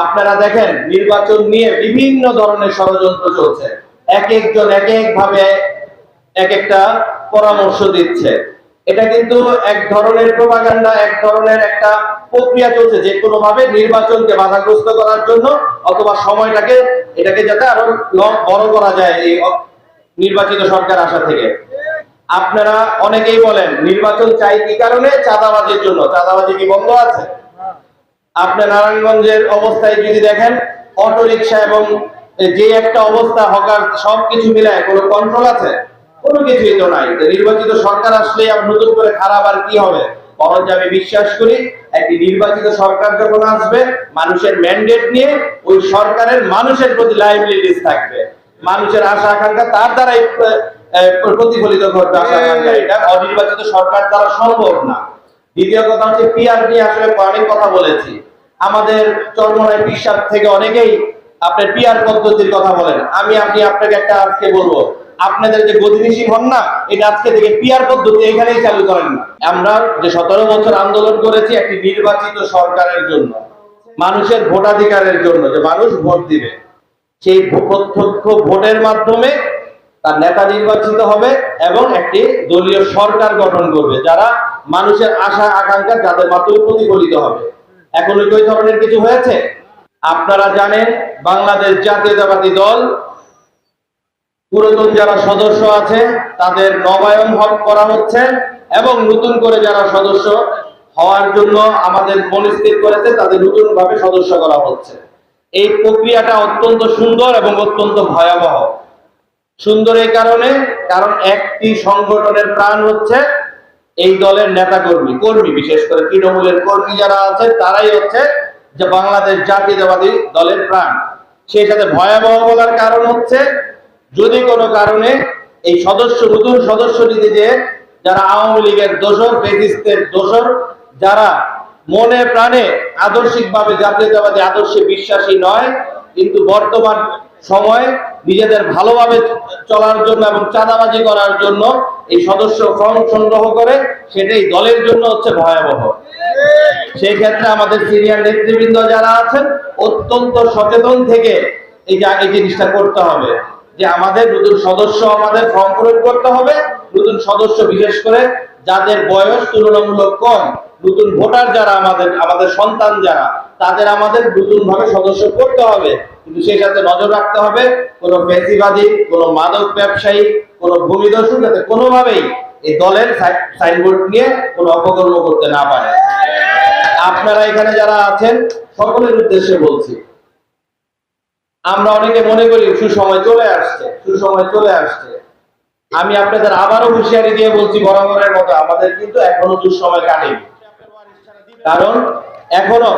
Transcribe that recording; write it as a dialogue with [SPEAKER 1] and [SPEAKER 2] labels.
[SPEAKER 1] আপনারা দেখেন নির্বাচন নিয়ে বিভিন্ন ধরনের ষড়যন্ত্র চলছে, এক একজন এক এক ভাবে এক একটা পরামর্শ দিচ্ছে। এটা কিন্তু এক ধরনের প্রোপাগান্ডা, এক ধরনের একটা প্রক্রিয়া চলছে যে কোনো ভাবে নির্বাচনকে বাধাগ্রস্ত করার জন্য, অথবা সময়টাকে এটাকে যাতে আরো বড় করা যায় এই নির্বাচিত সরকার আসা থেকে। আপনারা অনেকেই বলেন নির্বাচন চাই কি কারণে? চাঁদাবাজির জন্য। চাঁদাবাজি কি বন্ধ আছে? আপনি নারায়ণগঞ্জের অবস্থায় যদি দেখেন, অটোরিকশা এবং যে একটা অবস্থা, হকার, সবকিছু মিলায় কোনো কন্ট্রোল আছে? কোনো কিছুই তো নাই। নির্বাচিত সরকার আসলে আর নতুন করে খারাপ আর কি হবে? বরঞ্চ আমি বিশ্বাস করি একটি নির্বাচিত সরকার যখন আসবে, মানুষের ম্যান্ডেট নিয়ে ওই সরকারের মানুষের প্রতি লায়াবিলিটিস থাকবে, মানুষের আশা আকাঙ্ক্ষা তার দ্বারাই প্রতিফলিত করবে। আশা আকাঙ্ক্ষা এটা অনির্বাচিত সরকার দ্বারা সম্ভব না। দ্বিতীয় কথা হচ্ছে পিআর নিয়ে আসলে অনেক কথা বলেছি। আমাদের চরমনাই পিসাব থেকে অনেকেই আপনার পিআর পদ্ধতির কথা বলেন। আমি আপনাকে একটা আজকে বলবো, আপনাদের যে গতিবিধি হন না, এটা আজকে থেকে পিআর পদ্ধতি এখানেই চালু করেন না। আমরা যে 17 বছর আন্দোলন করেছি একটি নির্বাচিত সরকারের জন্য, মানুষের ভোটাধিকারের জন্য, যে মানুষ ভোট দিবে, সেই প্রত্যক্ষ ভোটের মাধ্যমে তার নেতা নির্বাচিত হবে এবং একটি দলীয় সরকার গঠন করবে যারা মানুষের আশা আকাঙ্ক্ষা যাদের মাধ্যমে প্রতিফলিত হবে। এখন ওই ধরনের কিছু হয়েছে? আপনারা জানেন বাংলাদেশ জাতীয়তাবাদী দল পুরাতন যারা সদস্য আছে তাদের নবায়ন করা হচ্ছে এবং নতুন করে যারা সদস্য হওয়ার জন্য আমাদের মনস্থির করেছে তাদের নতুন ভাবে সদস্য করা হচ্ছে। এই প্রক্রিয়াটা অত্যন্ত সুন্দর এবং অত্যন্ত ভয়াবহ। সুন্দর এই কারণে, কারণ একটি সংগঠনের প্রাণ হচ্ছে এই দলের নেতা কর্মী, বিশেষ করে তৃণমূলের কর্মী যারা আছে তারাই হচ্ছে যে বাংলাদেশ জাতীয়তাবাদী দলের প্রাণ। সেই সাথে ভয়াবহ বলার কারণ হচ্ছে যদি কোনো কারণে এই নতুন সদস্য নিতে যে যারা আওয়ামী লীগের দোসর, ফ্যাসিস্টের দোসর, যারা মনে প্রাণে আদর্শিকভাবে জাতীয়তাবাদী আদর্শে বিশ্বাসী নয়, কিন্তু বর্তমান সময় নিজেদের ভালোভাবে চলার জন্য এবং চাঁদাবাজি করার জন্য এই সদস্য ফর্ম সংগ্রহ করে, সেটাই দলের জন্য হচ্ছে ভয়াবহ। সেই ক্ষেত্রে আমাদের সিনিয়র নেতৃবৃন্দ যারা আছেন অত্যন্ত সচেতন থেকে এই জিনিসটা করতে হবে যে আমাদের নতুন সদস্য আমাদের ফর্ম পূরণ করতে হবে। নতুন সদস্য বিশেষ করে যাদের বয়স তুলনামূলক কম, নতুন ভোটার যারা আমাদের সন্তান যারা, তাদের আমাদের নতুন ভাবে সদস্য করতে হবে। কিন্তু সেই সাথে নজর রাখতে হবে কোনো ফ্যাসিবাদী, কোনো মাদক ব্যবসায়ী, কোনো ভূমিদস্যু যাতে কোনোভাবেই এই দলের সাইনবোর্ড নিয়ে কোনো অপকর্ম করতে না পারে। আপনারা এখানে যারা আছেন সকলের উদ্দেশ্যে বলছি, আমরা অনেকে মনে করি সুসময় চলে আসছে। আমি আপনাদের আবারও হুঁশিয়ারি দিয়ে বলছি বরাবরের মতো, আমাদের কিন্তু এখনো দুঃসময় কাটেনি। কারণ এখনো